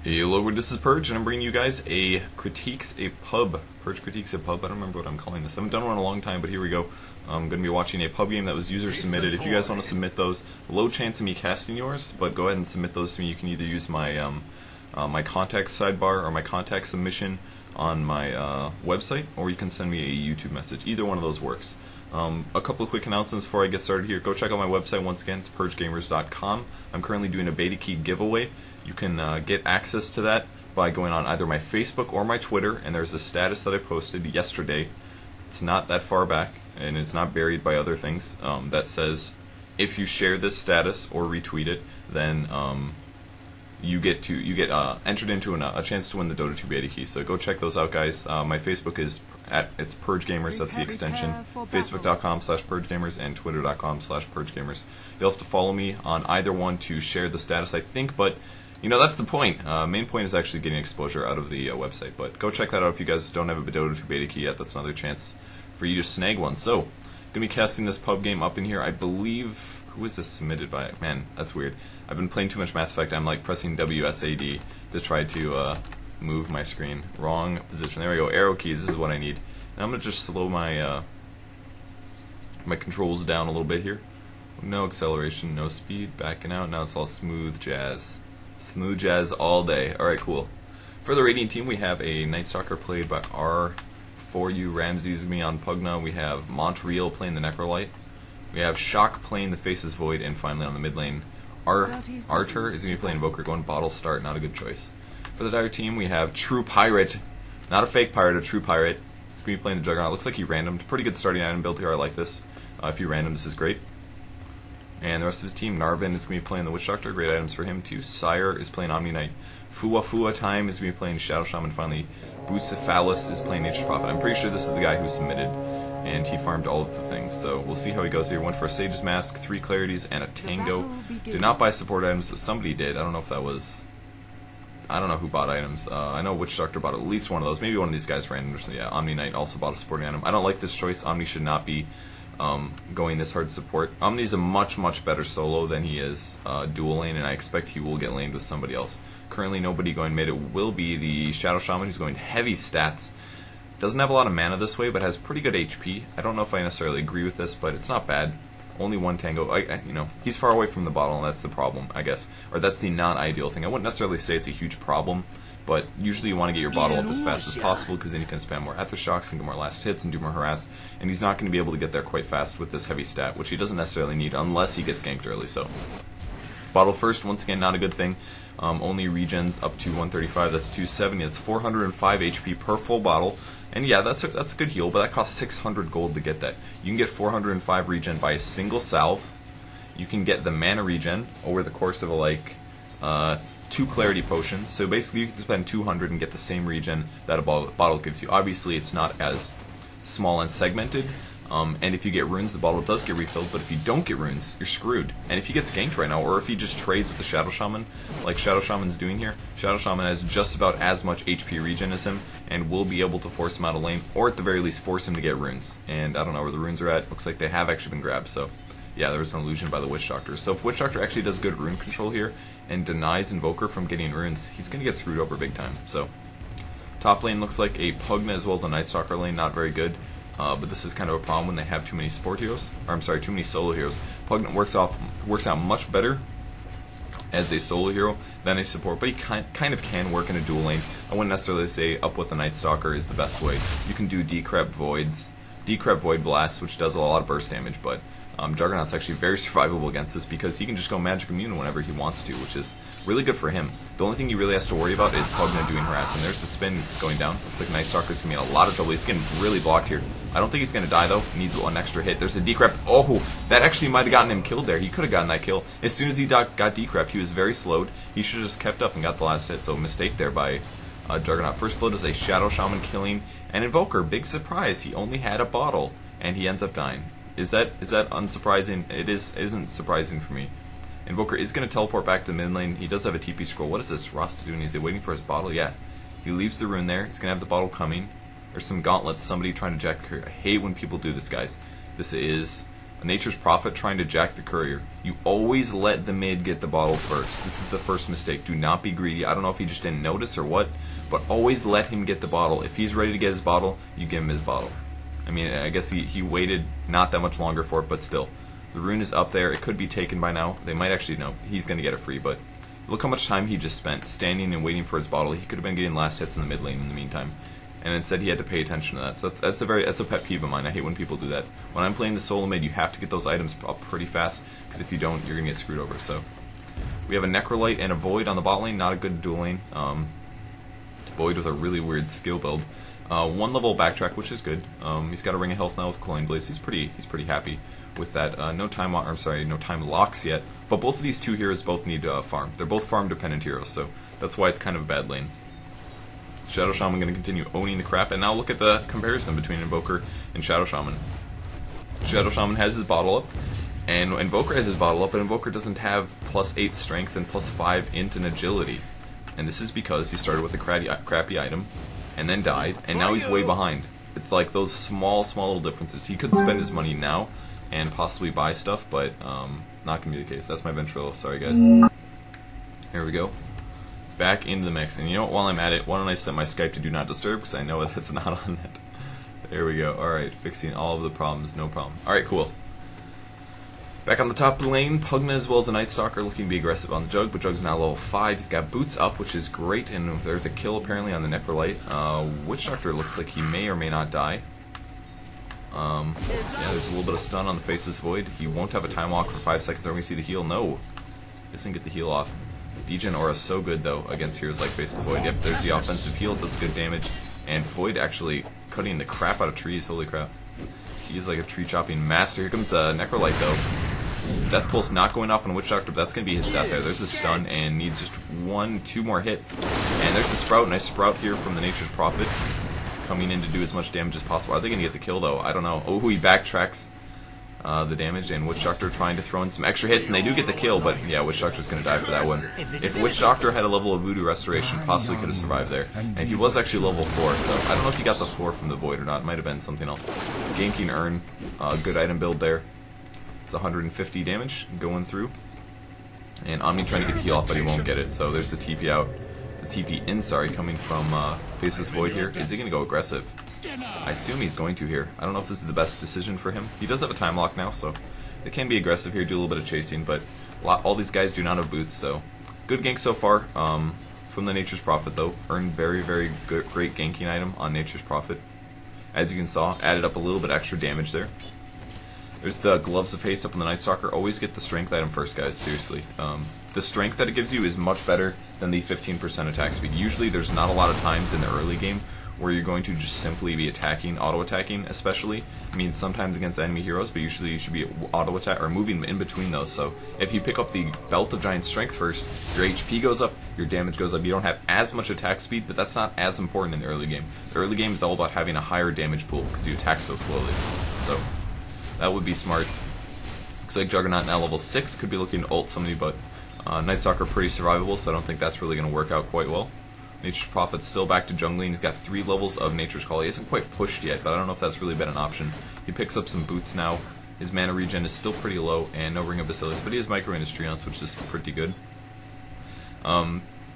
Hello, this is Purge, and I'm bringing you guys a pub. Purge critiques a pub. I don't remember what I'm calling this. I haven't done one in a long time, but here we go. I'm going to be watching a pub game that was user submitted. If you guys want to submit those, low chance of me casting yours, but go ahead and submit those to me. You can either use my my contact sidebar or my contact submission on my website, or you can send me a YouTube message. Either one of those works. A couple of quick announcements before I get started here. Go check out my website once again. It's purgegamers.com. I'm currently doing a beta key giveaway. You can get access to that by going on either my Facebook or my Twitter, and there's a status that I posted yesterday. It's not that far back, and it's not buried by other things, that says if you share this status or retweet it, then you get entered into a chance to win the Dota 2 beta key. So go check those out, guys. My Facebook is it's Purge Gamers. That's the extension. Facebook.com/PurgeGamers and Twitter.com/PurgeGamers. You'll have to follow me on either one to share the status, I think, but you know, that's the point. Main point is actually getting exposure out of the website. But go check that out if you guys don't have a Dota 2 beta key yet. That's another chance for you to snag one. So, going to be casting this pub game up in here. I believe, who is this submitted by? Man, that's weird. I've been playing too much Mass Effect. I'm like pressing WSAD to try to move my screen. Wrong position. There we go. Arrow keys. This is what I need. And I'm going to just slow my my controls down a little bit here. No acceleration, no speed. Backing out. Now it's all smooth jazz. Smooth jazz all day. Alright, cool. For the Radiant team, we have a Night Stalker played by R4U Ramses, me on Pugna. We have Montreal playing the Necrolite. We have Shock playing the Faceless Void. And finally on the mid lane, Archer is going to be playing Invoker, going bottle start. Not a good choice. For the Dire team, we have True Pirate. Not a fake pirate, a true pirate. He's going to be playing the Juggernaut. Looks like he randomed. Pretty good starting item build here. I like this. If you random, this is great. And the rest of his team, Narvin is going to be playing the Witch Doctor. Great items for him too. Sire is playing Omni Knight. Fua Time is going to be playing Shadow Shaman. Finally, Bucephalus is playing Nature's Prophet. I'm pretty sure this is the guy who submitted, and he farmed all of the things. So we'll see how he goes here. Went for a Sage's Mask, 3 Clarities, and a Tango. Did not buy support items, but somebody did. I don't know if that was... I don't know who bought items. I know Witch Doctor bought at least one of those. Maybe one of these guys random or something. Yeah, Omni Knight also bought a supporting item. I don't like this choice. Omni should not be going this hard support. Omni's a much better solo than he is dual lane, and I expect he will get laned with somebody else. Currently nobody going mid. It will be the Shadow Shaman, who's going heavy stats. Doesn't have a lot of mana this way, but has pretty good HP. I don't know if I necessarily agree with this, but it's not bad. Only one Tango. You know, he's far away from the bottle, and that's the problem, I guess. Or that's the non-ideal thing. I wouldn't necessarily say it's a huge problem, but usually you want to get your bottle up as fast as possible, because then you can spam more Ethershocks and get more last hits and do more harass, and he's not going to be able to get there quite fast with this heavy stat, which he doesn't necessarily need unless he gets ganked early. So bottle first, once again, not a good thing. Only regens up to 135, that's 270, that's 405 HP per full bottle. And yeah, that's a good heal, but that costs 600 gold to get that. You can get 405 regen by a single salve. You can get the mana regen over the course of like 2 clarity potions. So basically you can spend 200 and get the same regen that a bottle gives you. Obviously it's not as small and segmented. And if you get runes, the bottle does get refilled, but if you don't get runes, you're screwed. And if he gets ganked right now, or if he just trades with the Shadow Shaman, like Shadow Shaman's doing here, Shadow Shaman has just about as much HP regen as him, and will be able to force him out of lane, or at the very least force him to get runes. And I don't know where the runes are at. Looks like they have actually been grabbed, so yeah, there was an illusion by the Witch Doctor. So if Witch Doctor actually does good rune control here, and denies Invoker from getting runes, he's going to get screwed over big time. So top lane looks like a Pugna as well as a Night Stalker lane, not very good. But this is kind of a problem when they have too many support heroes, or I'm sorry, too many solo heroes. Pugna works out much better as a solo hero than a support, but he kind of can work in a dual lane. I wouldn't necessarily say up with the Night Stalker is the best way. You can do Decrep Void Blast, which does a lot of burst damage, but Juggernaut's actually very survivable against this because he can just go Magic Immune whenever he wants to, which is really good for him. The only thing he really has to worry about is Pugna doing harass, and there's the spin going down. Looks like Night Stalker's going to be in a lot of trouble. He's getting really blocked here. I don't think he's going to die, though. He needs one extra hit. There's a Decrep. Oh, that actually might have gotten him killed there. He could have gotten that kill. As soon as he got Decrep, he was very slowed. He should have just kept up and got the last hit, so mistake there by Juggernaut. First blood is a Shadow Shaman killing an Invoker. Big surprise. He only had a bottle, and he ends up dying. Is that unsurprising? It isn't surprising for me. Invoker is going to teleport back to the mid lane. He does have a TP scroll. What is this Rasta doing? Is he waiting for his bottle? Yeah. He leaves the rune there. He's going to have the bottle coming. There's some gauntlets. Somebody trying to jack the courier. I hate when people do this, guys. This is Nature's Prophet trying to jack the courier. You always let the mid get the bottle first. This is the first mistake. Do not be greedy. I don't know if he just didn't notice or what, but always let him get the bottle. If he's ready to get his bottle, you give him his bottle. I mean, I guess he waited not that much longer for it, but still. The rune is up there. It could be taken by now. They might actually know. He's going to get it free, but look how much time he just spent standing and waiting for his bottle. He could have been getting last hits in the mid lane in the meantime. And instead he had to pay attention to that. So that's a pet peeve of mine. I hate when people do that. When I'm playing the solo mid, you have to get those items up pretty fast, because if you don't, you're going to get screwed over. So we have a Necrolite and a Void on the bot lane. Not a good dual lane. Void with a really weird skill build. 1 level backtrack, which is good. He's got a Ring of Health now with Cloying Blaze. He's pretty happy with that. No time locks yet. But both of these two heroes both need farm. They're both farm dependent heroes, so that's why it's kind of a bad lane. Shadow Shaman going to continue owning the crap, and now look at the comparison between Invoker and Shadow Shaman. Shadow Shaman has his bottle up, and Invoker has his bottle up, but Invoker doesn't have +8 strength and +5 int and agility. And this is because he started with a crappy item, and then died, and now he's way behind. It's like those small little differences. He could spend his money now and possibly buy stuff, but not going to be the case. That's my ventrilo. Sorry, guys. Here we go. Back into the mix. And you know what, while I'm at it, why don't I set my Skype to Do Not Disturb, because I know that's not on it. There we go. Alright, fixing all of the problems, no problem. Alright, cool. Back on the top of the lane, Pugna as well as the Night Stalker looking to be aggressive on the Jug, but Jug's now level 5. He's got boots up, which is great, and there's a kill apparently on the Necrolite. Witch Doctor looks like he may or may not die. Yeah, there's a little bit of stun on the Faceless Void. He won't have a time walk for 5 seconds. Then we see the heal. No. Doesn't get the heal off. Degen Aura is so good, though, against heroes like Faceless Void. Yep, there's the offensive heal. Does good damage. And Void actually cutting the crap out of trees. Holy crap. He is like a tree-chopping master. Here comes Necrolite, though. Death Pulse not going off on Witch Doctor, but that's going to be his death there. There's a stun, and needs just 1-2 more hits. And there's the Sprout. Nice Sprout here from the Nature's Prophet. Coming in to do as much damage as possible. Are they going to get the kill, though? I don't know. Oh, he backtracks the damage, and Witch Doctor trying to throw in some extra hits, and they do get the kill, but yeah, Witch Doctor's going to die for that one. If Witch Doctor had a level of Voodoo Restoration, possibly could have survived there. And he was actually level 4, so I don't know if he got the 4 from the Void or not. It might have been something else. Ganking Urn, good item build there. It's 150 damage going through. And Omni trying to get the heal off, but he won't get it, so there's the TP out. The TP in, sorry, coming from Faceless Void here. Is he going to go aggressive? I assume he's going to here. I don't know if this is the best decision for him. He does have a time lock now, so it can be aggressive here, do a little bit of chasing, but all these guys do not have boots, so good gank so far from the Nature's Prophet, though. Earned very good, great ganking item on Nature's Prophet. As you can saw, added up a little bit extra damage there. There's the Gloves of Haste up on the Night Stalker. Always get the strength item first, guys, seriously. The strength that it gives you is much better than the 15% attack speed. Usually there's not a lot of times in the early game where you're going to just simply be attacking, auto-attacking especially. I mean, sometimes against enemy heroes, but usually you should be auto-attack or moving in between those. So if you pick up the Belt of Giant Strength first, your HP goes up, your damage goes up. You don't have as much attack speed, but that's not as important in the early game. The early game is all about having a higher damage pool because you attack so slowly. So that would be smart. Looks like Juggernaut now level 6, could be looking to ult somebody, but Night Stalker pretty survivable, so I don't think that's really going to work out quite well. Nature's Prophet's still back to jungling. He's got 3 levels of Nature's Call. He hasn't quite pushed yet, but I don't know if that's really been an option. He picks up some boots now. His mana regen is still pretty low, and no Ring of Basilius, but he has Micro in his Treants, which is pretty good.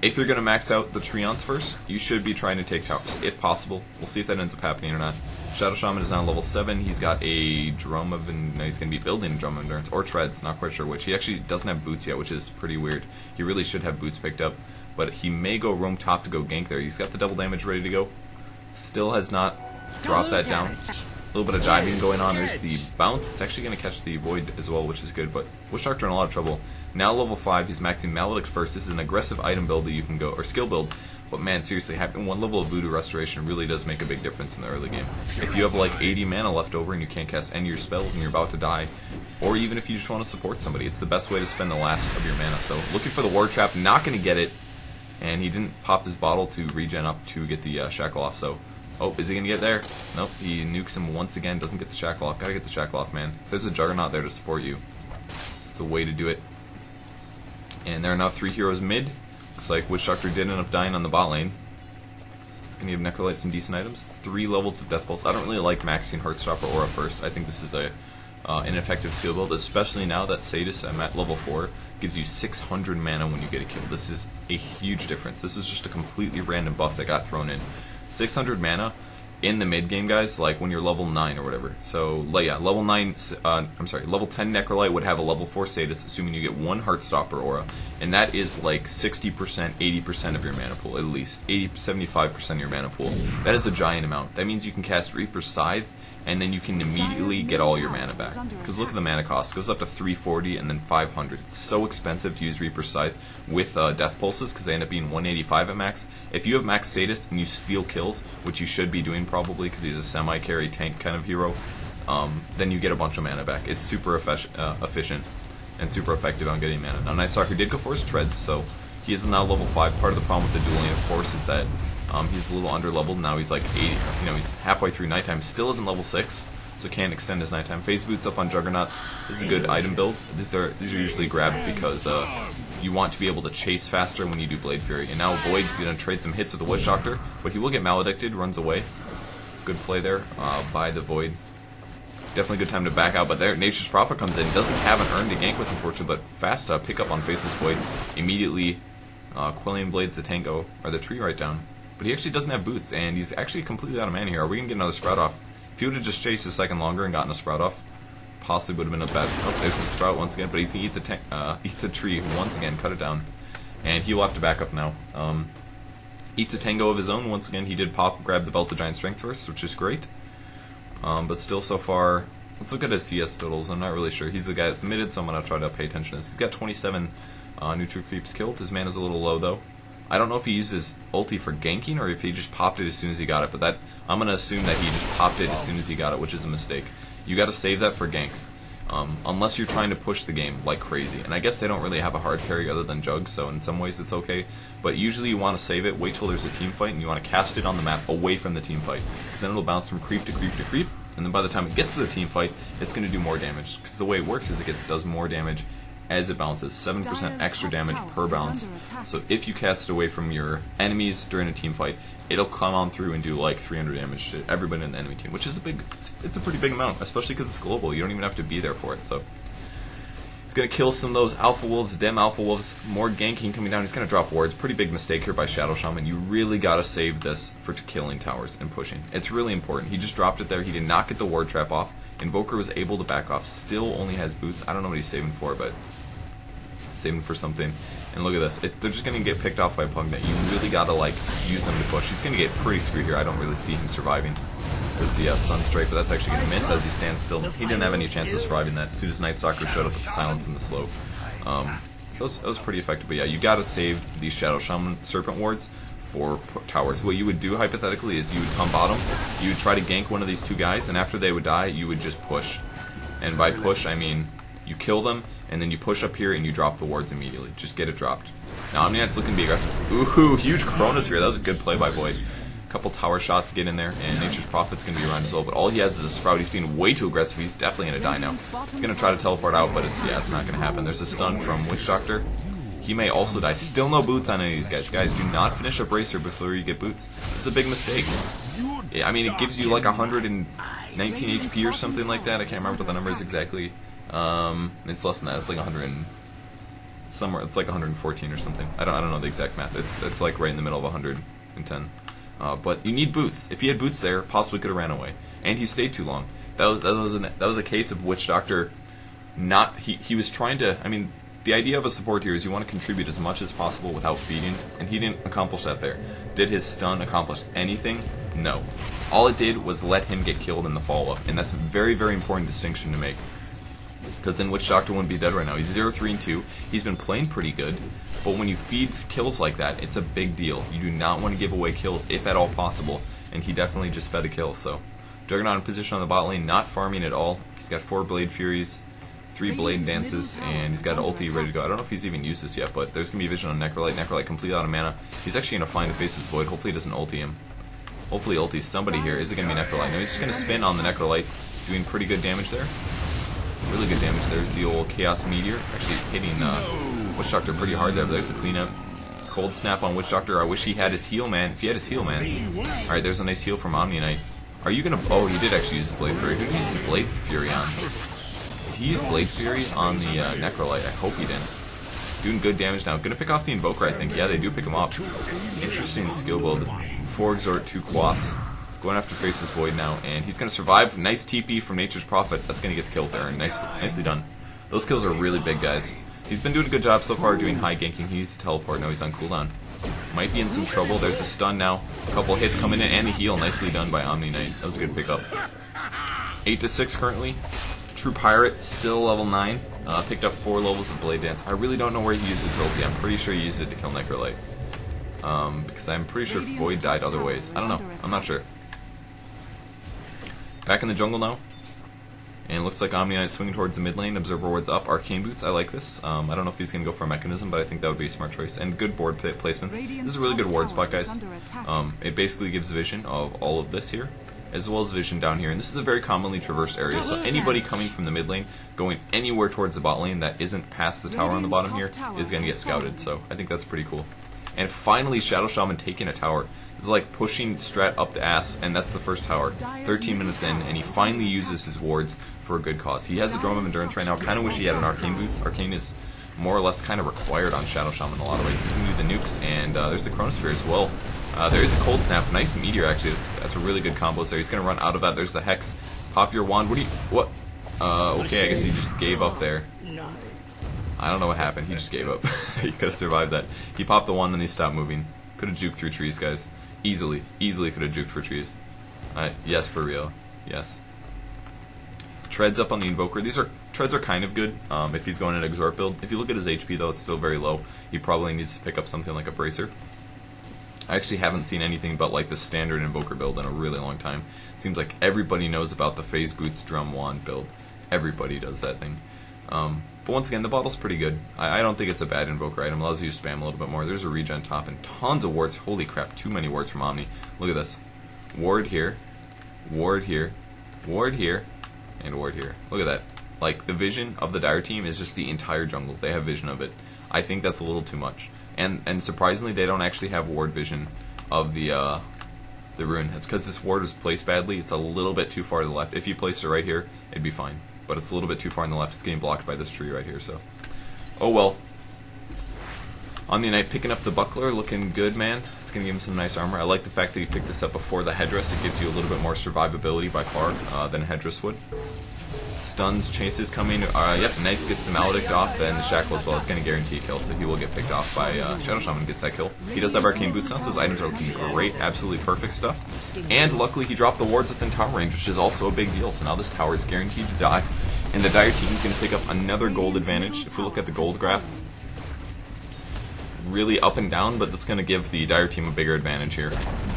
If you're going to max out the Treants first, you should be trying to take towers, if possible. We'll see if that ends up happening or not. Shadow Shaman is now level 7. He's got a Drum of... No, he's going to be building a Drum of Endurance, or Treads, not quite sure which. He actually doesn't have boots yet, which is pretty weird. He really should have boots picked up, but he may go roam top to go gank there. He's got the double damage ready to go. Still has not dropped that down. A little bit of diving going on. There's the bounce. It's actually going to catch the Void as well, which is good, but Witch Doctor in a lot of trouble. Now level 5, he's maxing Maledict first. This is an aggressive item build that you can go, or skill build, but man, seriously, having 1 level of Voodoo Restoration really does make a big difference in the early game. If you have like 80 mana left over and you can't cast any of your spells and you're about to die, or even if you just want to support somebody, it's the best way to spend the last of your mana. So looking for the Ward Trap, not going to get it, and he didn't pop his bottle to regen up to get the Shackle off, so... Oh, is he going to get there? Nope, he nukes him once again, doesn't get the Shackle off. Gotta get the Shackle off, man. If there's a Juggernaut there to support you, it's the way to do it. And there are now 3 heroes mid. Looks like Witch Doctor did end up dying on the bot lane. It's going to give Necrolite some decent items. 3 levels of Death Pulse. I don't really like maxing Heartstopper Aura first. I think this is a an effective skill build, especially now that Sadist at level 4 gives you 600 mana when you get a kill. This is a huge difference. This is just a completely random buff that got thrown in. 600 mana in the mid game, guys, like when you're level 9 or whatever. So yeah, level 10 Necrolite would have a level 4 Sadist, assuming you get 1 Heartstopper aura, and that is like 60%, 80% of your mana pool, at least 75% of your mana pool. That is a giant amount. That means you can cast Reaper's Scythe, and then you can immediately get all your mana back. Because look at the mana cost. It goes up to 340 and then 500. It's so expensive to use Reaper's Scythe with Death Pulses, because they end up being 185 at max. If you have max Sadist and you steal kills, which you should be doing probably because he's a semi-carry tank kind of hero, then you get a bunch of mana back. It's super efficient and super effective on getting mana. Now, Night Stalker did go for his treads, so he is now level 5. Part of the problem with the dueling, of course, is that he's a little under-leveled. Now he's like 80, he's halfway through nighttime. Still isn't level 6, so can't extend his nighttime. Phase Boots up on Juggernaut. This is a good item build. These are usually grabbed because you want to be able to chase faster when you do Blade Fury. And now Void is going to trade some hits with the Witch Doctor, but he will get Maledicted, runs away. Good play there by the Void. Definitely good time to back out, but there Nature's Prophet comes in. Doesn't have an urn to gank with, unfortunately, but fast pick up on Faceless Void. Immediately Quellion Blades the Tango, or the tree right down. But he actually doesn't have boots, and he's actually completely out of mana here. Are we going to get another Sprout off? If he would have just chased a second longer and gotten a Sprout off, possibly would have been a bad... Oh, there's the Sprout once again, but he's going to eat the tree once again, cut it down. And he will have to back up now. Eats a Tango of his own. Once again, he did grab the Belt of Giant Strength first, which is great. But still, so far... Let's look at his CS totals. I'm not really sure. He's the guy that submitted, so I'm going to try to pay attention to this. He's got 27 neutral creeps killed. His mana's a little low, though. I don't know if he uses ulti for ganking or if he just popped it as soon as he got it, but I'm going to assume that he just popped it as soon as he got it, which is a mistake. You got to save that for ganks, unless you're trying to push the game like crazy. And I guess they don't really have a hard carry other than Jug, so in some ways it's okay. But usually you want to save it, wait till there's a team fight, and you want to cast it on the map away from the team fight, because then it'll bounce from creep to creep to creep, and then by the time it gets to the team fight, it's going to do more damage. Because the way it works is it does more damage as it bounces, 7% extra damage per bounce. So if you cast it away from your enemies during a team fight, it'll come on through and do like 300 damage to everybody in the enemy team, which is it's a pretty big amount, especially because it's global. You don't even have to be there for it. So he's going to kill some of those Alpha Wolves, Dem Alpha Wolves, more ganking coming down. He's going to drop wards. Pretty big mistake here by Shadow Shaman. You really got to save this for killing towers and pushing. It's really important. He just dropped it there. He did not get the ward trap off. Invoker was able to back off. Still only has boots. I don't know what he's saving for, but saving for something. And look at this. They're just going to get picked off by Pugnet. You really got to like use them to push. He's going to get pretty screwed here. I don't really see him surviving. There's the Sunstrike, but that's actually going to miss as he stands still. He didn't have any chance of surviving that as soon as Night Stalker showed up with the silence and the slow. So that was pretty effective. But yeah, you got to save these Shadow Shaman Serpent wards for towers. What you would do hypothetically is you would come bottom, you would try to gank one of these two guys, and after they would die, you would just push. And by push, I mean you kill them, and then you push up here and you drop the wards immediately. Just get it dropped. Now Omnignite's looking to be aggressive. Ooh, huge Chronosphere. That was a good play by Void. A couple tower shots get in there, and Nature's Prophet's going to be around as well. But all he has is a Sprout. He's being way too aggressive. He's definitely going to die now. He's going to try to teleport out, but it's not going to happen. There's a stun from Witch Doctor. He may also die. Still no boots on any of these guys. Guys, do not finish a Bracer before you get boots. It's a big mistake. Yeah, I mean, it gives you like 119 HP or something like that. I can't remember what the number is exactly. It's less than that. It's like 100 and somewhere. It's like 114 or something. I don't know the exact math. It's like right in the middle of 110. But you need boots. If he had boots there, possibly could have ran away. And he stayed too long. That was a case of Witch Doctor. He was trying to. I mean, the idea of a support here is you want to contribute as much as possible without feeding, and he didn't accomplish that there. Did his stun accomplish anything? No. All it did was let him get killed in the follow-up, and that's a very, very important distinction to make. Because then Witch Doctor wouldn't be dead right now. He's 0, 3, and 2. He's been playing pretty good, but when you feed kills like that, it's a big deal. You do not want to give away kills, if at all possible, and he definitely just fed a kill. So Juggernaut in position on the bot lane, not farming at all. He's got 4 Blade Furies, 3 Blade Dances, and he's got an ulti ready to go. I don't know if he's even used this yet, but there's going to be a vision on Necrolite. Necrolite completely out of mana. He's actually going to find the Faceless Void. Hopefully he doesn't ulti him. Hopefully he ultis somebody here. Is it going to be Necrolite? No, he's just going to spin on the Necrolite, doing pretty good damage there. Really good damage. There's the old Chaos Meteor. Actually hitting Witch Doctor pretty hard there, but there's the cleanup. Cold Snap on Witch Doctor. I wish he had his heal, man. If he had his heal, man. Alright, there's a nice heal from Omnignite. Are you going to... Oh, he did actually use his Blade Fury. Who did he use his Blade Fury on? he use Blade Fury on the Necrolite? I hope he didn't. Doing good damage now. Gonna pick off the Invoker, I think. Yeah, they do pick him up. Interesting skill build. 4 Exhort, 2 Quas. Going after Faceless Void now, and he's gonna survive. Nice TP from Nature's Prophet. That's gonna get the kill there, and nicely done. Those kills are really big, guys. He's been doing a good job so far doing high ganking. He needs to teleport. No, he's on cooldown. Might be in some trouble. There's a stun now. A couple hits coming in, and a heal. Nicely done by Omni Knight. That was a good pickup. 8-6 currently. True Pirate, still level 9. Picked up 4 levels of Blade Dance. I really don't know where he used his ulti. I'm pretty sure he used it to kill Necrolite. Because I'm pretty sure Void died other ways. I don't know. I'm not sure. Back in the jungle now. And it looks like Omni Knight swinging towards the mid lane. Observer Ward's up. Arcane Boots, I like this. I don't know if he's going to go for a mechanism, but I think that would be a smart choice. And good board placements. This is a really good ward spot, guys. It basically gives vision of all of this here, as well as vision down here. And this is a very commonly traversed area, so anybody coming from the mid lane, going anywhere towards the bot lane that isn't past the tower on the bottom here, is going to get scouted. So I think that's pretty cool. And finally, Shadow Shaman taking a tower. It's like pushing Strat up the ass, and that's the first tower. 13 minutes in, and he finally uses his wards for a good cause. He has a Drum of Endurance right now. Kind of wish he had an Arcane Boots. Arcane is more or less kind of required on Shadow Shaman in a lot of ways. He's going to do the nukes, and there's the Chronosphere as well. There is a Cold Snap. Nice Meteor, actually. That's a really good combo there. He's going to run out of that. There's the Hex. Pop your wand. What? Okay, I guess he just gave up there. I don't know what happened. He just gave up. He could have survived that. He popped the wand, then he stopped moving. Could have juked through trees, guys. Easily could have juked for trees. Yes, for real. Yes. Treads up on the Invoker. Treads are kind of good if he's going an Exhort build. If you look at his HP, though, it's still very low. He probably needs to pick up something like a Bracer. I actually haven't seen anything but like the standard Invoker build in a really long time. It seems like everybody knows about the Phase Boots Drum Wand build. Everybody does that thing. But once again, the bottle's pretty good. I don't think it's a bad Invoker item. It allows you to spam a little bit more. There's a regen top and tons of wards. Holy crap, too many wards from Omni. Look at this. Ward here, ward here, ward here, and ward here. Look at that. Like, the vision of the Dire team is just the entire jungle. They have vision of it. I think that's a little too much. And surprisingly, they don't actually have ward vision of the rune. It's because this ward is placed badly. It's a little bit too far to the left. If you placed it right here, it'd be fine. But it's a little bit too far on the left. It's getting blocked by this tree right here, so. Oh well. Omni Knight picking up the buckler, looking good, man. It's going to give him some nice armor. I like the fact that he picked this up before the headdress. It gives you a little bit more survivability by far than a headdress would. Stuns, chases coming. Yep, nice, gets the Maledict off, and the Shackle as well. It's going to guarantee a kill, so he will get picked off by Shadow Shaman, gets that kill. He does have Arcane Boots now, so his items are looking great, absolutely perfect stuff. And luckily he dropped the wards within tower range, which is also a big deal, so now this tower is guaranteed to die. And the Dire team is going to pick up another gold advantage. If we look at the gold graph, really up and down, but that's going to give the Dire team a bigger advantage here.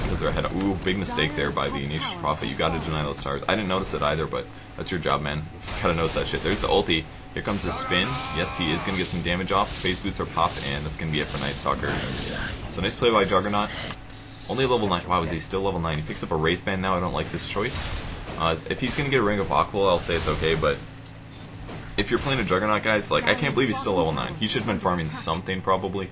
Because they're ahead of, ooh, big mistake there by the Nature's Prophet. You got to deny those towers. I didn't notice it either, but that's your job, man. You gotta notice that shit. There's the ulti. Here comes the spin. Yes, he is going to get some damage off. Phase Boots are popped, and that's going to be it for Night Stalker. So nice play by Juggernaut. Only level 9. Wow, is he still level 9? He picks up a Wraith Band now. I don't like this choice. If he's going to get a Ring of Aqua, I'll say it's okay, but if you're playing a Juggernaut, guys, like, I can't believe he's still level 9. He should have been farming something, probably.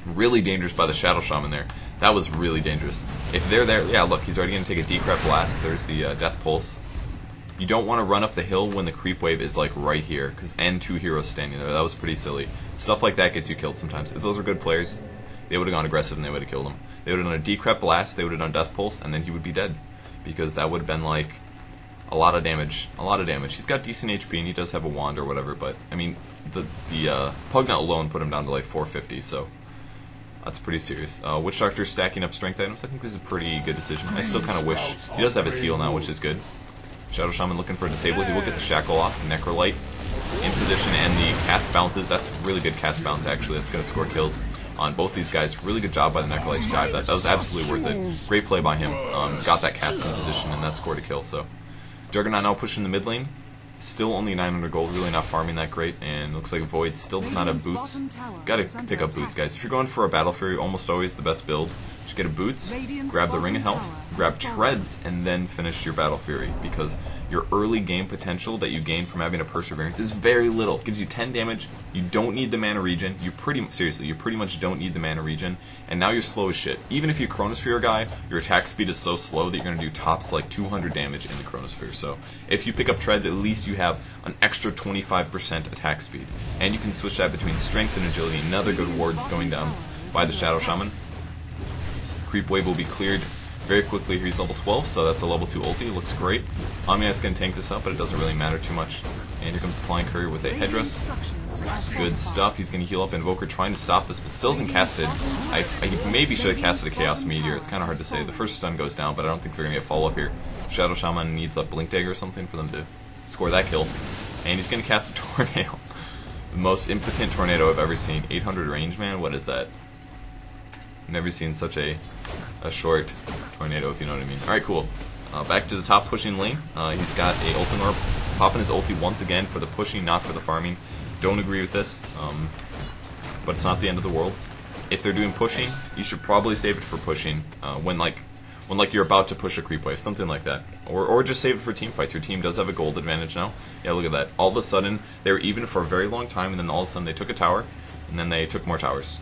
Really dangerous by the Shadow Shaman there. That was really dangerous. If they're there, yeah, look, he's already going to take a Decrep Blast. There's the Death Pulse. You don't want to run up the hill when the creep wave is, like, right here, and 2 heroes standing there. That was pretty silly. Stuff like that gets you killed sometimes. If those were good players, they would have gone aggressive and they would have killed him. They would have done a Decrep Blast, they would have done Death Pulse, and then he would be dead. Because that would have been, like, a lot of damage. A lot of damage. He's got decent HP, and he does have a wand or whatever, but, I mean, the Pugnut alone put him down to, like, 450, so that's pretty serious. Witch Doctor's stacking up strength items. I think this is a pretty good decision. I still kind of wish... He does have his heal now, which is good. Shadow Shaman looking for a disable. He will get the Shackle off. Necrolite in position, and the cast bounces. That's really good cast bounce, actually. That's going to score kills on both these guys. Really good job by the Necrolite to dive that. That was absolutely worth it. Great play by him. Got that cast in position, and that scored a kill. So Juggernaut now pushing the mid lane. Still only 900 gold, really not farming that great, and looks like Void still does not have boots. Gotta pick up boots, guys. If you're going for a Battle Fury, almost always the best build. Just get a boots, grab the Ring of Health, grab Treads, and then finish your Battle Fury, because your early game potential that you gain from having a Perseverance is very little. It gives you 10 damage. You don't need the mana regen. You pretty much don't need the mana regen. And now you're slow as shit. Even if you Chronosphere a guy, your attack speed is so slow that you're going to do tops like 200 damage in the Chronosphere. So if you pick up treads, at least you have an extra 25% attack speed. And you can switch that between strength and agility. Another good wards going down by the Shadow Shaman. Creep wave will be cleared very quickly. He's level 12, so that's a level 2 ulti. Looks great. Omniate's going to tank this up, but it doesn't really matter too much. And here comes the Flying Courier with a headdress. Good stuff. He's going to heal up. Invoker trying to stop this, but still isn't casted. I maybe should have casted a Chaos Meteor. It's kind of hard to say. The first stun goes down, but I don't think they're going to get follow-up here. Shadow Shaman needs a Blink Dagger or something for them to score that kill. And he's going to cast a Tornado. The most impotent tornado I've ever seen. 800 range, man. What is that? Never seen such a short tornado, if you know what I mean. Alright, cool. Back to the top pushing lane. He's got a Ultimate popping his ulti once again for the pushing, not for the farming. Don't agree with this, but it's not the end of the world. If they're doing pushing, you should probably save it for pushing when you're about to push a creep wave, something like that. Or just save it for team fights. Your team does have a gold advantage now. Yeah, look at that. All of a sudden, they were even for a very long time, and then all of a sudden they took a tower, and then they took more towers.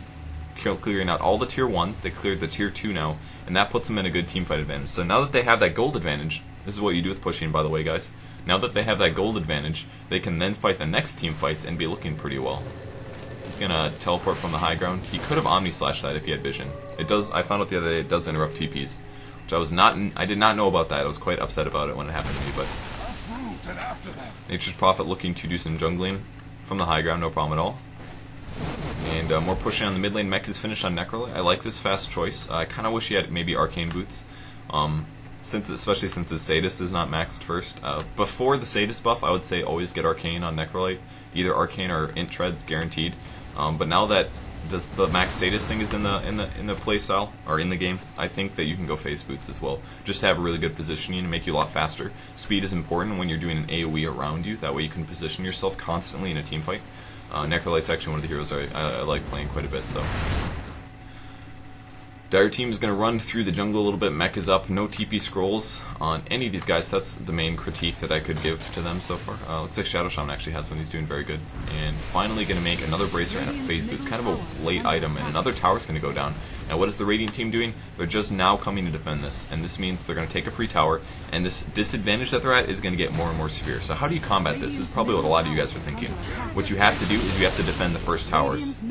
Clearing out all the tier 1s, they cleared the tier 2 now, and that puts them in a good team fight advantage. So now that they have that gold advantage, this is what you do with pushing, by the way, guys. Now that they have that gold advantage, they can then fight the next team fights and be looking pretty well. He's gonna teleport from the high ground. He could have Omni Slash that if he had vision. It does. I found out the other day it does interrupt TPs, which I did not know about that. I was quite upset about it when it happened to me. But Nature's Prophet looking to do some jungling from the high ground, no problem at all. And more pushing on the mid lane. Mech is finished on Necrolite. I like this fast choice. I kind of wish he had maybe Arcane Boots, especially since his Sadist is not maxed first. Before the Sadist buff, I would say always get Arcane on Necrolite. Either Arcane or Int Treads, guaranteed. But now that the max Sadist thing is in the playstyle, or in the game, I think that you can go Phase Boots as well. Just to have a really good positioning and make you a lot faster. Speed is important when you're doing an AoE around you. That way you can position yourself constantly in a team fight. Necrolite's actually one of the heroes I like playing quite a bit, so. Dire Team is going to run through the jungle a little bit. Mech is up. No TP scrolls on any of these guys. That's the main critique that I could give to them so far. Looks like Shadow Shaman actually has one. He's doing very good. And finally going to make another Bracer and a Phase Boot. It's kind of a late item, and another tower's going to go down. Now what is the Radiant team doing? They're just now coming to defend this, and this means they're going to take a free tower, and this disadvantage that they're at is going to get more and more severe. So how do you combat this? This is probably what a lot of you guys are thinking. What you have to do is you have to defend the first towers.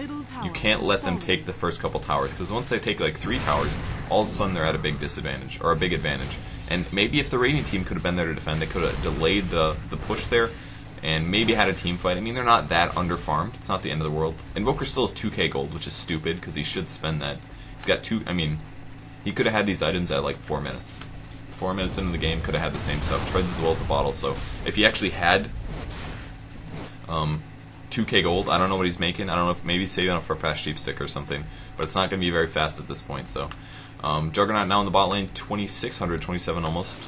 You can't let them take the first couple towers, because once they take like 3 towers, all of a sudden they're at a big disadvantage, or a big advantage. And maybe if the Radiant team could have been there to defend, they could have delayed the push there, and maybe had a team fight. I mean, they're not that underfarmed. It's not the end of the world. Invoker still has 2k gold, which is stupid, because he should spend that. He's got he could have had these items at like 4 minutes. 4 minutes into the game, could have had the same stuff. Treads as well as a bottle. So if he actually had 2k gold, I don't know what he's making. I don't know if maybe he's saving up for a fast sheep stick or something. But it's not going to be very fast at this point. So Juggernaut now in the bot lane, 2600, 27 almost.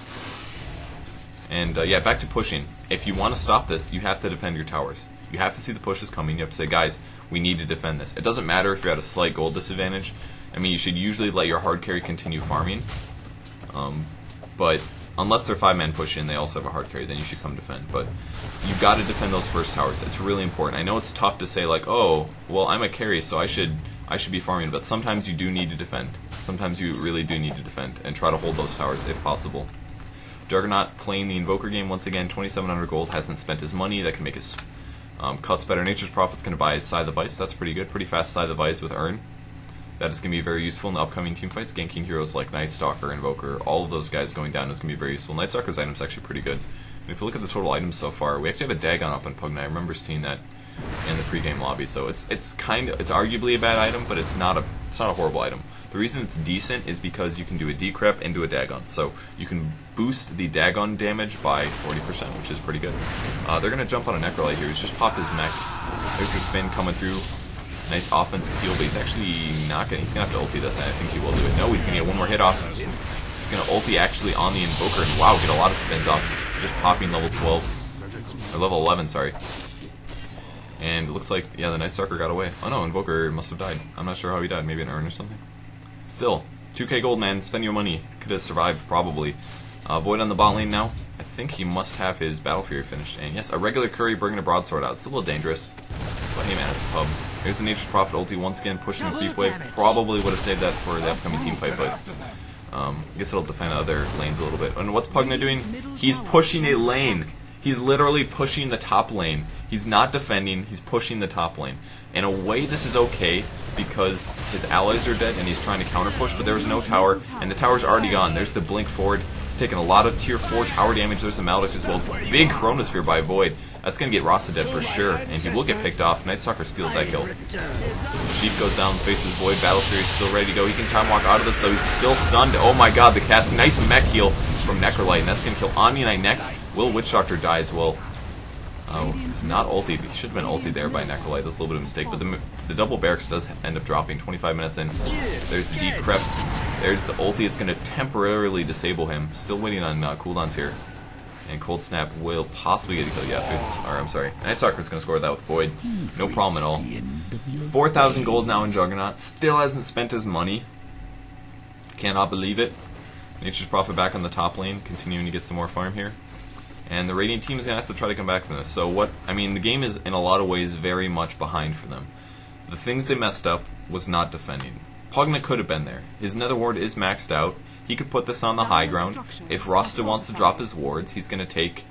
And yeah, back to pushing. If you want to stop this, you have to defend your towers. You have to see the pushes coming. You have to say, guys, we need to defend this. It doesn't matter if you're at a slight gold disadvantage. I mean, you should usually let your hard carry continue farming. But unless they're 5-man pushing, they also have a hard carry, then you should come defend. But you've got to defend those first towers. It's really important. I know it's tough to say, like, oh, well, I'm a carry, so I should be farming. But sometimes you do need to defend. Sometimes you really do need to defend and try to hold those towers if possible. Juggernaut playing the Invoker game once again. 2,700 gold. Hasn't spent his money. That can make his cuts better. Nature's Prophet's going to buy his Scythe of Ice. That's pretty good. Pretty fast Scythe of Ice with Urn. That is going to be very useful in the upcoming team fights. Ganking heroes like Night Stalker, Invoker, all of those guys going down is going to be very useful. Night Stalker's item's actually pretty good. And if you look at the total items so far, we actually have a Dagon up in Pugna. I remember seeing that in the pregame lobby. So it's arguably a bad item, but it's not a horrible item. The reason it's decent is because you can do a Decrep and do a Dagon. So you can boost the Dagon damage by 40%, which is pretty good. They're going to jump on a Necrolite here. He's just popped his mech. There's the spin coming through. Nice offensive heal, but he's actually not going to... He's going to have to ulti this, and I think he will do it. No, he's going to get one more hit off. He's going to ulti actually on the Invoker, and wow, get a lot of spins off. Just popping level 12. Or level 11, sorry. And it looks like, yeah, the Night Stalker got away. Oh no, Invoker must have died. I'm not sure how he died. Maybe an urn or something. Still, 2k gold, man. Spend your money. Could have survived, probably. Void on the bot lane now. I think he must have his Battle Fury finished. And yes, a regular Curry bringing a broadsword out. It's a little dangerous. But hey man, it's a pub. Here's the Nature's Prophet ulti once again, pushing the creep wave. Probably would have saved that for the upcoming team fight, but I guess it'll defend other lanes a little bit. And what's Pugna doing? He's pushing a lane. He's literally pushing the top lane. He's not defending, he's pushing the top lane. In a way, this is okay, because his allies are dead and he's trying to counter push, but there's no tower, and the tower's already gone. There's the blink forward. He's taking a lot of tier 4 tower damage. There's a Maledict as well. Big Chronosphere by Void. That's going to get Rasta dead for sure, and he will get picked off. Night Stalker steals that kill. Sheep goes down, faces Void. Battle Fury is still ready to go. He can time walk out of this, though. He's still stunned. Oh my god, the cast. Nice mech heal from Necrolite, and that's going to kill Omni Knight next. Will Witch Doctor die as well? Oh, he's not ultied. He should have been ultied there by Necrolite. That's a little bit of a mistake. But the double barracks does end up dropping 25 minutes in. There's the Decrypt. There's the ulti. It's going to temporarily disable him. Still waiting on cooldowns here. And Cold Snap will possibly get a kill. Yeah, I'm sorry. Night Stalker's going to score that with Void. No problem at all. 4,000 gold now in Juggernaut. Still hasn't spent his money. Cannot believe it. Nature's Prophet back on the top lane. Continuing to get some more farm here. And the Radiant team is going to have to try to come back from this. So the game is in a lot of ways very much behind for them. The things they messed up was not defending. Pugna could have been there. His Nether Ward is maxed out. He could put this on the high ground. If Rasta wants to drop his wards, he's going to take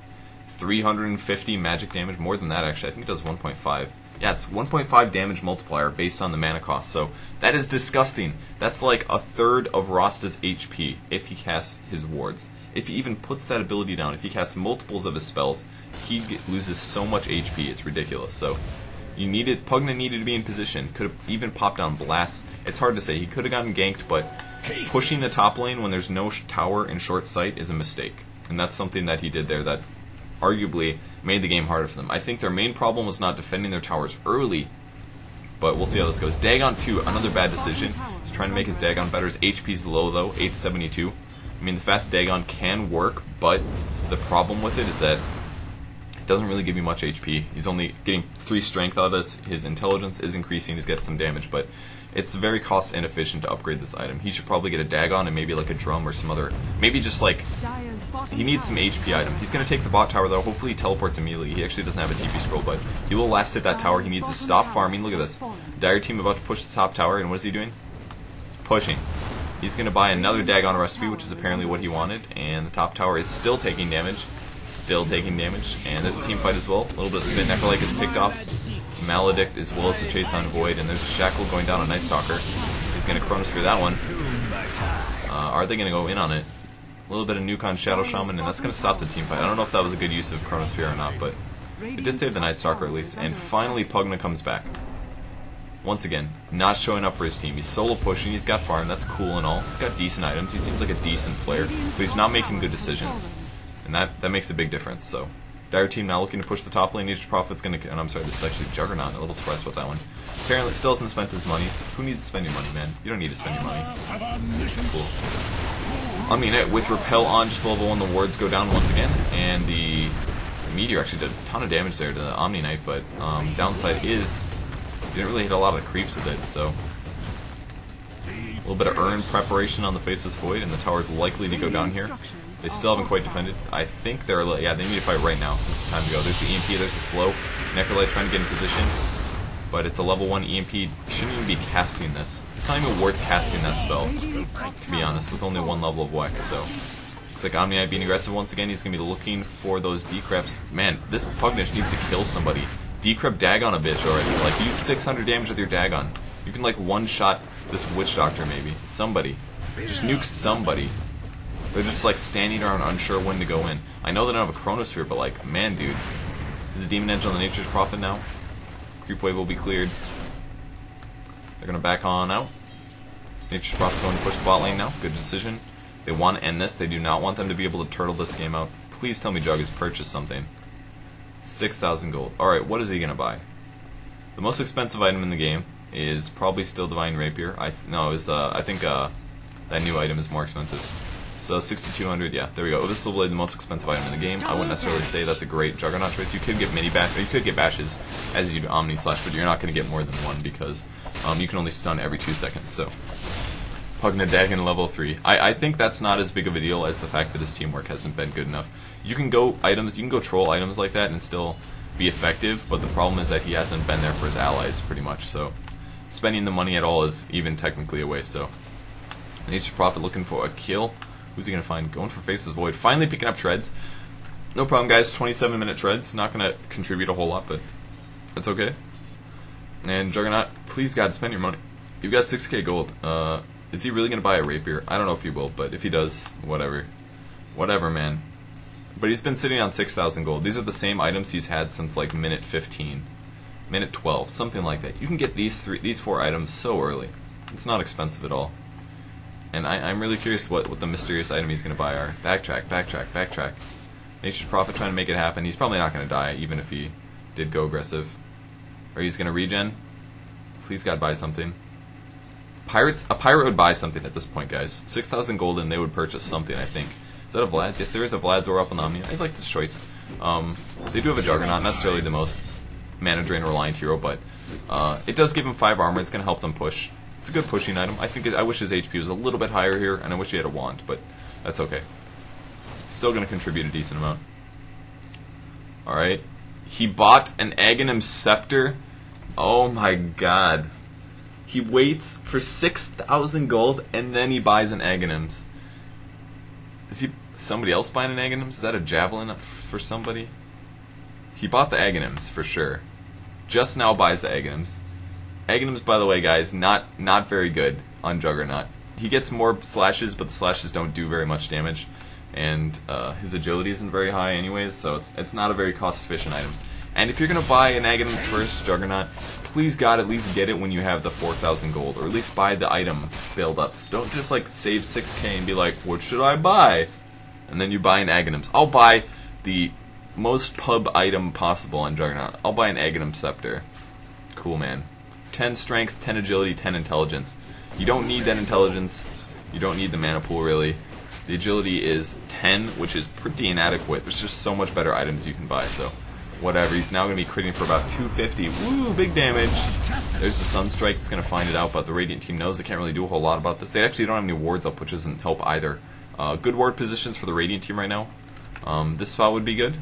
350 magic damage. More than that, actually. I think it does 1.5. Yeah, it's 1.5 damage multiplier based on the mana cost. So that is disgusting. That's like a third of Rasta's HP if he casts his wards. If he even puts that ability down, if he casts multiples of his spells, he loses so much HP, it's ridiculous. So Pugna needed to be in position. Could have even popped down blasts. It's hard to say. He could have gotten ganked, but pushing the top lane when there's no tower in short sight is a mistake. And that's something that he did there that arguably made the game harder for them. I think their main problem was not defending their towers early, but we'll see how this goes. Dagon 2, another bad decision. He's trying to make his Dagon better. His HP's low, though, 872. I mean, the fast Dagon can work, but the problem with it is that it doesn't really give you much HP. He's only getting 3 strength out of this. His intelligence is increasing. He's getting some damage, but it's very cost inefficient to upgrade this item. He should probably get a Dagon and maybe like a drum or some other, maybe just like, he needs some HP item. He's going to take the bot tower though. Hopefully he teleports immediately. He actually doesn't have a TP scroll, but he will last hit that tower. He needs to stop farming. Look at this. Dire team about to push the top tower, and what is he doing? He's pushing. He's going to buy another Dagon recipe, which is apparently what he wanted, and the top tower is still taking damage. Still taking damage, and there's a team fight as well. A little bit of spin. Necrolite gets picked off. Maledict as well as the chase on Void, and there's a Shackle going down on Night Stalker. He's going to Chronosphere that one. Are they going to go in on it? A little bit of nuke on Shadow Shaman, and that's going to stop the team fight. I don't know if that was a good use of Chronosphere or not, but it did save the Night Stalker at least. And finally, Pugna comes back. Once again, not showing up for his team. He's solo pushing, he's got farm, that's cool and all. He's got decent items, he seems like a decent player, but he's not making good decisions. And that makes a big difference, so. Dire team now looking to push the top lane. Nature's Prophet's going to... And I'm sorry, this is actually Juggernaut. A little surprised about that one. Apparently, still hasn't spent his money. Who needs to spend your money, man? You don't need to spend your money. It's cool. I mean, with Repel on, just level 1, the wards go down once again. And the Meteor actually did a ton of damage there to the Omni Knight, but downside is... didn't really hit a lot of the creeps with it, so... A little bit of urn preparation on the Faceless Void, and the tower's likely to go down here. They still haven't quite defended. I think they're... yeah, they need to fight right now. This is the time to go. There's the EMP, there's the slow. Necrolite trying to get in position. But it's a level 1 EMP. You shouldn't even be casting this. It's not even worth casting that spell, to be honest, with only 1 level of Wex, so... Looks like Omni Knight being aggressive once again. He's going to be looking for those decreps. Man, this Pugnish needs to kill somebody. Decrep Dagon a bitch already. Like, use 600 damage with your Dagon. You can, like, one-shot this Witch Doctor, maybe. Somebody. Just nuke somebody. They're just, like, standing around unsure when to go in. I know they don't have a Chronosphere, but, like, man, dude. There's a Demon Edge on the Nature's Prophet now. Creep Wave will be cleared. They're going to back on out. Nature's Prophet going to push the bot lane now. Good decision. They want to end this. They do not want them to be able to turtle this game out. Please tell me Jug has purchased something. 6,000 gold. Alright, what is he going to buy? The most expensive item in the game is probably still Divine Rapier. I think that new item is more expensive. So 6,200, yeah, there we go. This will be the most expensive item in the game. I wouldn't necessarily say that's a great Juggernaut choice. You could get mini bash, or you could get bashes as you do Omni Slash, but you're not going to get more than one because you can only stun every 2 seconds. So Pugna Dagon level 3. I think that's not as big of a deal as the fact that his teamwork hasn't been good enough. You can go troll items like that and still be effective, but the problem is that he hasn't been there for his allies pretty much, so spending the money at all is even technically a waste. So Nature's Prophet looking for a kill. Who's he going to find? Going for Faces Void. Finally picking up treads. No problem, guys. 27-minute treads. Not going to contribute a whole lot, but that's okay. And Juggernaut, please God, spend your money. You've got 6k gold. Is he really going to buy a rapier? I don't know if he will, but if he does, whatever. Whatever, man. But he's been sitting on 6,000 gold. These are the same items he's had since like minute 15. Minute 12, something like that. You can get these 4 items so early. It's not expensive at all. And I'm really curious what the mysterious item he's going to buy are. Backtrack, backtrack, backtrack. Nature's Prophet trying to make it happen. He's probably not going to die, even if he did go aggressive. Or he's going to regen. Please God, buy something. A pirate would buy something at this point, guys. 6,000 gold and they would purchase something, I think. Is that a Vlad's? Yes, there is a Vlad's or up on Omnia. I like this choice. They do have a Juggernaut, not necessarily the most mana drain reliant hero, but it does give him 5 armor. It's going to help them push. It's a good pushing item. I wish his HP was a little bit higher here, and I wish he had a wand, but that's okay. Still going to contribute a decent amount. Alright. He bought an Aghanim Scepter. Oh my god. He waits for 6,000 gold, and then he buys an Aghanim's. Is he somebody else buying an Aghanim's? Is that a Javelin for somebody? He bought the Aghanim's, for sure. Just now buys the Aghanim's. Aghanim's, by the way, guys, not very good on Juggernaut. He gets more slashes, but the slashes don't do very much damage. And his agility isn't very high anyways, so it's not a very cost-efficient item. And if you're going to buy an Aghanim's first Juggernaut, please God, at least get it when you have the 4,000 gold, or at least buy the item build-ups. Don't just like save 6k and be like, what should I buy? And then you buy an Aghanim's. I'll buy the most pub item possible on Juggernaut. I'll buy an Aghanim Scepter. Cool, man. 10 strength, 10 agility, 10 intelligence. You don't need that intelligence. You don't need the mana pool, really. The agility is 10, which is pretty inadequate. There's just so much better items you can buy, so whatever. He's now going to be critting for about 250. Woo, big damage. There's the Sunstrike that's going to find it out, but the Radiant team knows they can't really do a whole lot about this. They actually don't have any wards up, which doesn't help either. Good ward positions for the Radiant team right now. This spot would be good.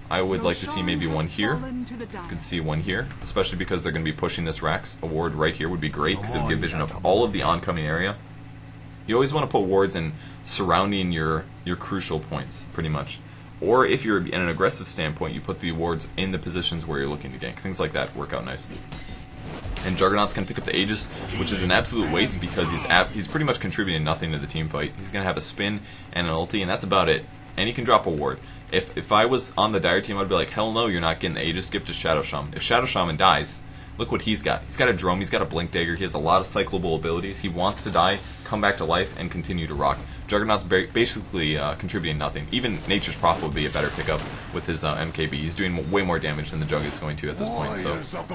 I would like to see maybe one here. You can see one here, especially because they're going to be pushing this Rax. A ward right here would be great, because it would give vision of all of the oncoming area. You always want to put wards in surrounding your crucial points, pretty much. Or if you're in an aggressive standpoint, you put the wards in the positions where you're looking to gank. Things like that work out nice. And Juggernaut's going to pick up the Aegis, which is an absolute waste because he's pretty much contributing nothing to the team fight. He's going to have a spin and an ulti, and that's about it. And he can drop a ward. If I was on the Dire team, I'd be like, hell no, you're not getting the Aegis, give to Shadow Shaman. If Shadow Shaman dies, look what he's got. He's got a Drum, he's got a Blink Dagger, he has a lot of cyclable abilities. He wants to die, come back to life, and continue to rock. Juggernaut's basically contributing nothing. Even Nature's Prophet would be a better pickup with his MKB. He's doing way more damage than the Jug is going to at this point. So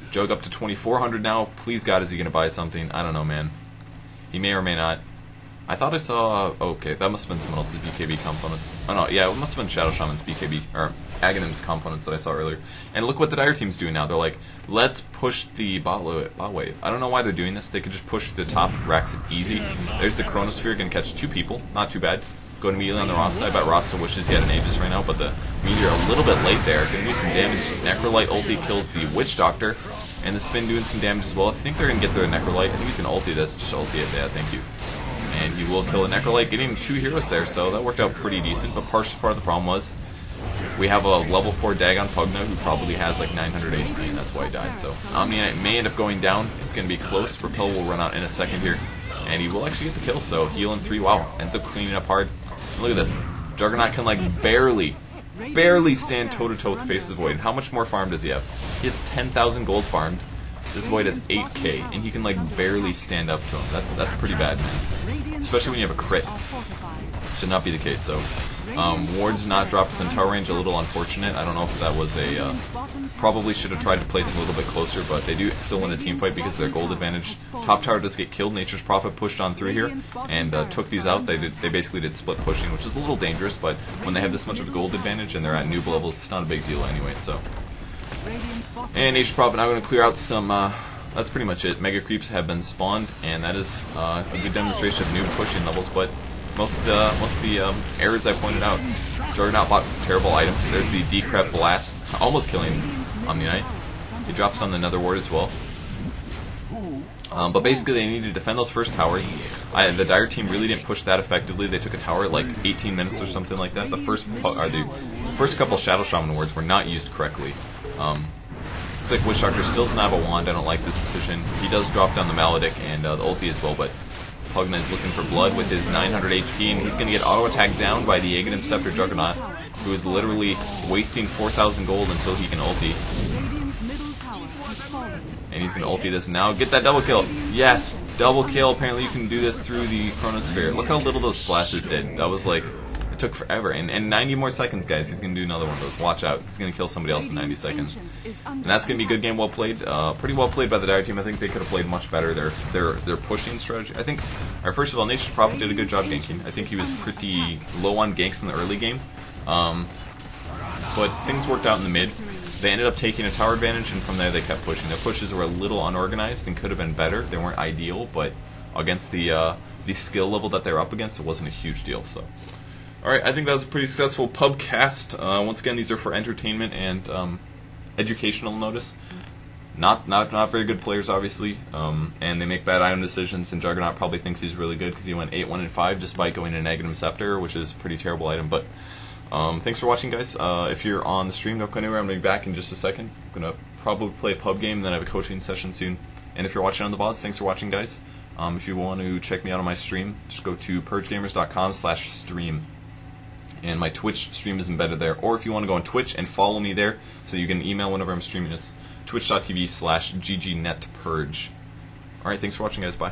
Jug up to 2,400 now. Please God, is he going to buy something? I don't know, man. He may or may not. I thought I saw... okay, that must have been someone else's BKB components. Oh no, yeah, it must have been Shadow Shaman's BKB, or Aghanim's components that I saw earlier. And look what the Dire team's doing now. They're like, let's push the bot wave. I don't know why they're doing this. They could just push the top, Rax it easy. There's the Chronosphere, gonna catch 2 people. Not too bad. Going immediately on the Rasta. I bet Rasta wishes he had an Aegis right now, but the Meteor a little bit late there. Gonna do some damage. Necrolite ulti kills the Witch Doctor. And the Spin doing some damage as well. I think they're gonna get their Necrolite. I think he's gonna ulti this. Just ulti it, yeah, thank you. And he will kill a Necrolite, getting 2 heroes there, so that worked out pretty decent. But part of the problem was we have a level 4 Dagon Pugna who probably has like 900 HP, and that's why he died. So Omnia may end up going down. It's going to be close. Repel will run out in a second here, and he will actually get the kill. So heal in 3. Wow, ends up cleaning up hard. And look at this. Juggernaut can like barely stand toe-to-toe with Faces Void. And how much more farm does he have? He has 10,000 gold farmed. This Void has 8k, and he can like barely stand up to him. That's pretty bad, man. Especially when you have a crit. Should not be the case, so. Ward's not dropped within tower range, a little unfortunate. I don't know if that was a... probably should have tried to place him a little bit closer, but they do still win a team fight because of their gold advantage. Top tower does get killed. Nature's Prophet pushed on through here and took these out. They basically did split pushing, which is a little dangerous, but when they have this much of a gold advantage and they're at noob levels, it's not a big deal anyway, so. And Nature's Prophet now going to clear out some that's pretty much it. Mega creeps have been spawned, and that is a good demonstration of new pushing levels. But most of the errors I pointed out, Juggernaut bought terrible items. There's the Decrep Blast, almost killing Omni Knight. He drops on the Nether Ward as well. But basically, they need to defend those first towers. The Dire team really didn't push that effectively. They took a tower at like 18 minutes or something like that. The first couple Shadow Shaman wards were not used correctly. Looks like Witch Doctor still does not have a wand. I don't like this decision. He does drop down the Maledict and the ulti as well, but Pug Knight is looking for blood with his 900 HP, and he's going to get auto-attacked down by the Aghanim Scepter Juggernaut, who is literally wasting 4,000 gold until he can ulti. And he's going to ulti this now. Get that double kill. Yes, double kill. Apparently you can do this through the Chronosphere. Look how little those splashes did. That was like, it took forever. And 90 more seconds, guys. He's going to do another one of those. Watch out. He's going to kill somebody else in 90 seconds. And that's going to be a good game, well played. Pretty well played by the Dire team. I think they could have played much better. Their pushing strategy. I think, first of all, Nature's Prophet did a good job ganking. I think he was pretty low on ganks in the early game. But things worked out in the mid. They ended up taking a tower advantage, and from there they kept pushing. Their pushes were a little unorganized and could have been better. They weren't ideal, but against the skill level that they were up against, it wasn't a huge deal. So, all right, I think that was a pretty successful pubcast. Once again, these are for entertainment and educational notice. Not very good players, obviously, and they make bad item decisions. And Juggernaut probably thinks he's really good because he went 8-1-5 despite going to Aghanim Scepter, which is a pretty terrible item, but. Thanks for watching, guys. If you're on the stream, don't go anywhere. I'm going to be back in just a second. I'm going to probably play a pub game, then I have a coaching session soon. And if you're watching on the VODs, thanks for watching, guys. If you want to check me out on my stream, just go to purgegamers.com/stream. And my Twitch stream is embedded there. Or if you want to go on Twitch and follow me there, so you can email whenever I'm streaming, it's twitch.tv/ggnetpurge. Alright, thanks for watching, guys. Bye.